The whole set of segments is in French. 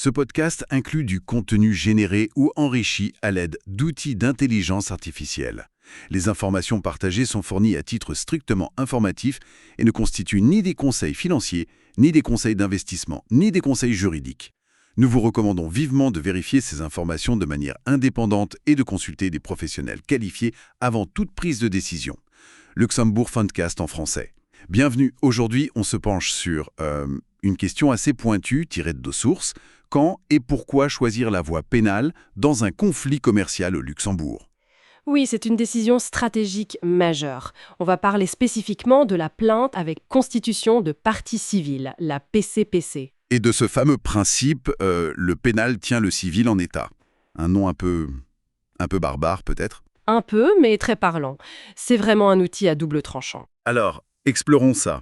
Ce podcast inclut du contenu généré ou enrichi à l'aide d'outils d'intelligence artificielle. Les informations partagées sont fournies à titre strictement informatif et ne constituent ni des conseils financiers, ni des conseils d'investissement, ni des conseils juridiques. Nous vous recommandons vivement de vérifier ces informations de manière indépendante et de consulter des professionnels qualifiés avant toute prise de décision. Luxembourg Fundcast en français. Bienvenue, aujourd'hui on se penche sur une question assez pointue tirée de 2 sources. Quand et pourquoi choisir la voie pénale dans un conflit commercial au Luxembourg? Oui, c'est une décision stratégique majeure. On va parler spécifiquement de la plainte avec constitution de partie civile, la PCPC. Et de ce fameux principe, le pénal tient le civil en état. Un nom un peu barbare peut-être? Un peu, mais très parlant. C'est vraiment un outil à double tranchant. Alors, explorons ça.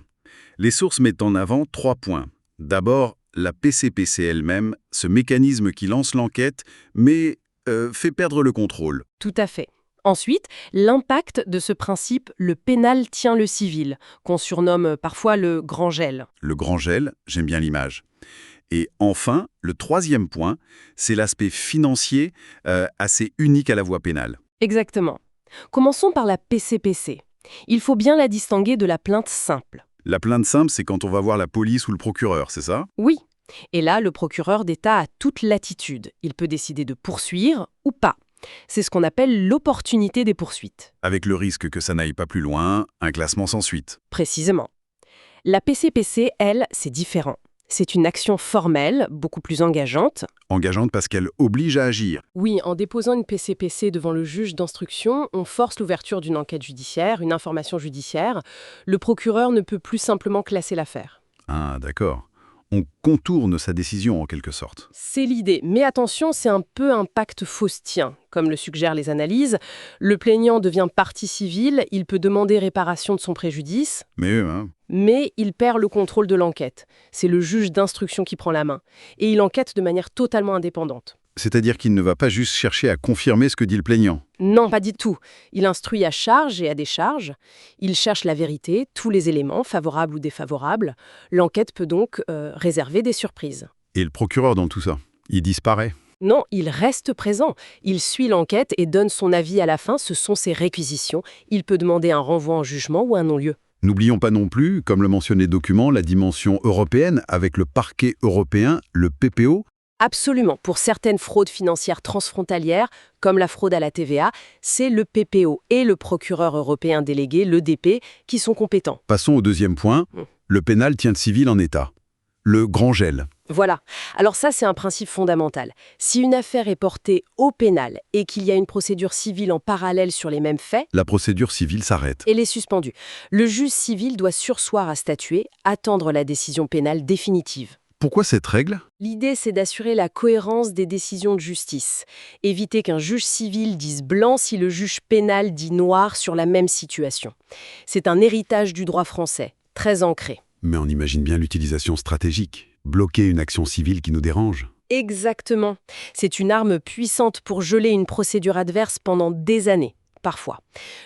Les sources mettent en avant 3 points. D'abord, la PCPC elle-même, ce mécanisme qui lance l'enquête, mais fait perdre le contrôle. Tout à fait. Ensuite, l'impact de ce principe, le pénal tient le civil, qu'on surnomme parfois le grand gel. Le grand gel, j'aime bien l'image. Et enfin, le 3e point, c'est l'aspect financier assez unique à la voie pénale. Exactement. Commençons par la PCPC. Il faut bien la distinguer de la plainte simple. La plainte simple, c'est quand on va voir la police ou le procureur, c'est ça? Oui. Et là, le procureur d'État a toute latitude. Il peut décider de poursuivre ou pas. C'est ce qu'on appelle l'opportunité des poursuites. Avec le risque que ça n'aille pas plus loin, un classement sans suite. Précisément. La PCPC, elle, c'est différent. C'est une action formelle, beaucoup plus engageante. Engageante parce qu'elle oblige à agir. Oui, en déposant une PCPC devant le juge d'instruction, on force l'ouverture d'une enquête judiciaire, une information judiciaire. Le procureur ne peut plus simplement classer l'affaire. Ah, d'accord. On contourne sa décision en quelque sorte. C'est l'idée. Mais attention, c'est un peu un pacte faustien, comme le suggèrent les analyses. Le plaignant devient partie civile, il peut demander réparation de son préjudice, mais il perd le contrôle de l'enquête. C'est le juge d'instruction qui prend la main. Et il enquête de manière totalement indépendante. C'est-à-dire qu'il ne va pas juste chercher à confirmer ce que dit le plaignant. Non, pas du tout. Il instruit à charge et à décharge. Il cherche la vérité, tous les éléments, favorables ou défavorables. L'enquête peut donc réserver des surprises. Et le procureur dans tout ça, il disparaît. Non, il reste présent. Il suit l'enquête et donne son avis à la fin. Ce sont ses réquisitions. Il peut demander un renvoi en jugement ou un non-lieu. N'oublions pas non plus, comme le mentionnent les documents, la dimension européenne avec le parquet européen, le PPO. Absolument. Pour certaines fraudes financières transfrontalières, comme la fraude à la TVA, c'est le PPO et le procureur européen délégué, l'EDP, qui sont compétents. Passons au 2e point. Le pénal tient le civil en état. Le grand gel. Voilà. Alors ça, c'est un principe fondamental. Si une affaire est portée au pénal et qu'il y a une procédure civile en parallèle sur les mêmes faits, La procédure civile s'arrête. elle est suspendue. Le juge civil doit surseoir à statuer, attendre la décision pénale définitive. Pourquoi cette règle? L'idée, c'est d'assurer la cohérence des décisions de justice. Éviter qu'un juge civil dise blanc si le juge pénal dit noir sur la même situation. C'est un héritage du droit français, très ancré. Mais on imagine bien l'utilisation stratégique. Bloquer une action civile qui nous dérange. Exactement. C'est une arme puissante pour geler une procédure adverse pendant des années, parfois.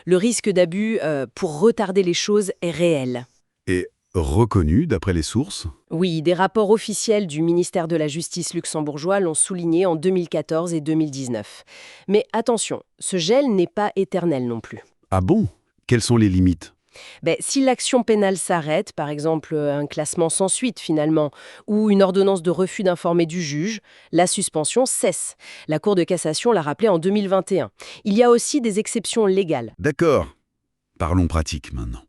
Le risque d'abus pour retarder les choses est réel. Et reconnu d'après les sources? Oui, des rapports officiels du ministère de la Justice luxembourgeois l'ont souligné en 2014 et 2019. Mais attention, ce gel n'est pas éternel non plus. Ah bon? Quelles sont les limites? Si l'action pénale s'arrête, par exemple un classement sans suite finalement, ou une ordonnance de refus d'informer du juge, la suspension cesse. La Cour de cassation l'a rappelé en 2021. Il y a aussi des exceptions légales. D'accord. Parlons pratique maintenant.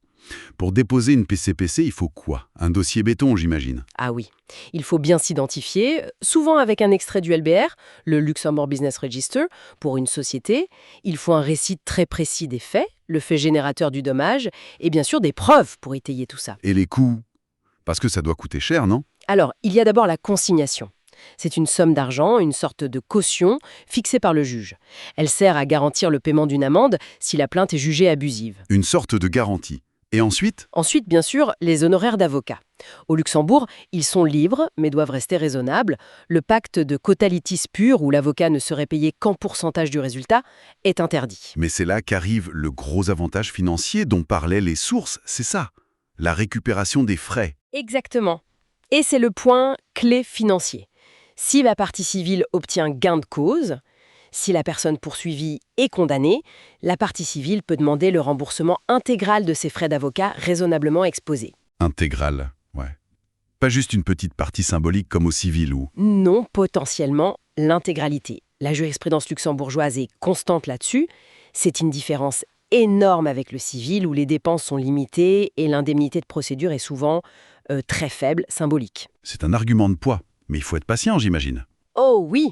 Pour déposer une PCPC, il faut quoi? Un dossier béton, j'imagine. Ah oui, il faut bien s'identifier, souvent avec un extrait du LBR, le Luxembourg Business Register, pour une société. Il faut un récit très précis des faits, le fait générateur du dommage, et bien sûr des preuves pour étayer tout ça. Et les coûts? Parce que ça doit coûter cher, non? Alors, il y a d'abord la consignation. C'est une somme d'argent, une sorte de caution, fixée par le juge. Elle sert à garantir le paiement d'une amende si la plainte est jugée abusive. Une sorte de garantie. Et ensuite? Ensuite, bien sûr, les honoraires d'avocat. Au Luxembourg, ils sont libres, mais doivent rester raisonnables. Le pacte de quota litis pur, où l'avocat ne serait payé qu'en pourcentage du résultat, est interdit. Mais c'est là qu'arrive le gros avantage financier dont parlaient les sources, c'est ça. La récupération des frais. Exactement. Et c'est le point clé financier. Si la partie civile obtient gain de cause, si la personne poursuivie est condamnée, la partie civile peut demander le remboursement intégral de ses frais d'avocat raisonnablement exposés. Intégral, ouais. Pas juste une petite partie symbolique comme au civil ou... Non, potentiellement l'intégralité. La jurisprudence luxembourgeoise est constante là-dessus. C'est une différence énorme avec le civil où les dépenses sont limitées et l'indemnité de procédure est souvent très faible, symbolique. C'est un argument de poids, mais il faut être patient, j'imagine. Oh oui!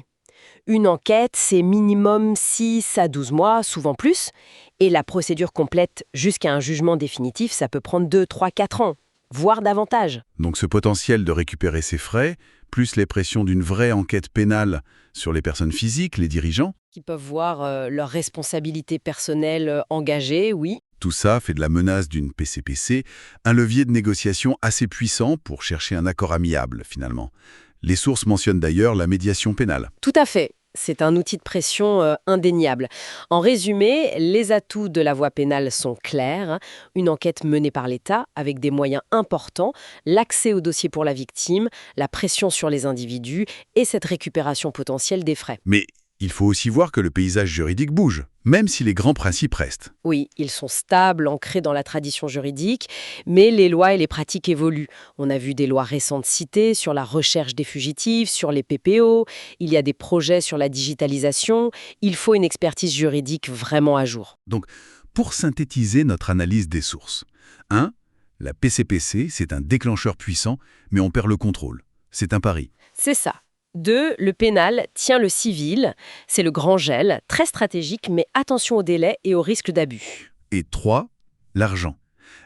Une enquête, c'est minimum 6 à 12 mois, souvent plus, et la procédure complète jusqu'à un jugement définitif, ça peut prendre 2, 3, 4 ans, voire davantage. Donc ce potentiel de récupérer ses frais, plus les pressions d'une vraie enquête pénale sur les personnes physiques, les dirigeants, Qui peuvent voir leur responsabilité personnelle engagée, oui. tout ça fait de la menace d'une PCPC un levier de négociation assez puissant pour chercher un accord amiable, finalement. Les sources mentionnent d'ailleurs la médiation pénale. Tout à fait. C'est un outil de pression indéniable. En résumé, les atouts de la voie pénale sont clairs. Une enquête menée par l'État avec des moyens importants, l'accès au dossier pour la victime, la pression sur les individus et cette récupération potentielle des frais. Mais il faut aussi voir que le paysage juridique bouge, même si les grands principes restent. Oui, ils sont stables, ancrés dans la tradition juridique, mais les lois et les pratiques évoluent. On a vu des lois récentes citées sur la recherche des fugitifs, sur les PPO, il y a des projets sur la digitalisation, il faut une expertise juridique vraiment à jour. Donc, pour synthétiser notre analyse des sources. 1. La PCPC, c'est un déclencheur puissant, mais on perd le contrôle. C'est un pari. C'est ça. 2. Le pénal tient le civil. C'est le grand gel, très stratégique, mais attention aux délais et au risque d'abus. Et 3. L'argent.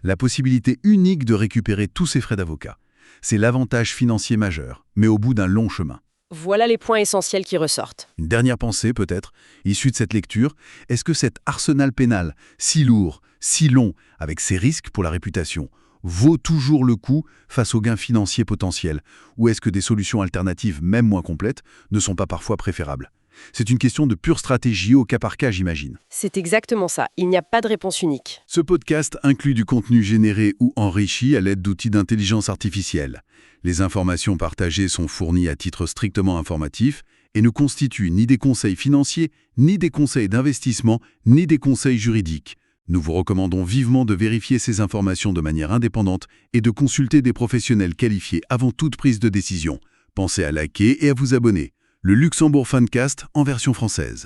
La possibilité unique de récupérer tous ses frais d'avocat. C'est l'avantage financier majeur, mais au bout d'un long chemin. Voilà les points essentiels qui ressortent. Une dernière pensée, peut-être, issue de cette lecture. Est-ce que cet arsenal pénal, si lourd, si long, avec ses risques pour la réputation, vaut toujours le coup face aux gains financiers potentiels? Ou est-ce que des solutions alternatives, même moins complètes, ne sont pas parfois préférables? C'est une question de pure stratégie au cas par cas, j'imagine. C'est exactement ça. Il n'y a pas de réponse unique. Ce podcast inclut du contenu généré ou enrichi à l'aide d'outils d'intelligence artificielle. Les informations partagées sont fournies à titre strictement informatif et ne constituent ni des conseils financiers, ni des conseils d'investissement, ni des conseils juridiques. Nous vous recommandons vivement de vérifier ces informations de manière indépendante et de consulter des professionnels qualifiés avant toute prise de décision. Pensez à liker et à vous abonner. Le Luxembourg Funcast en version française.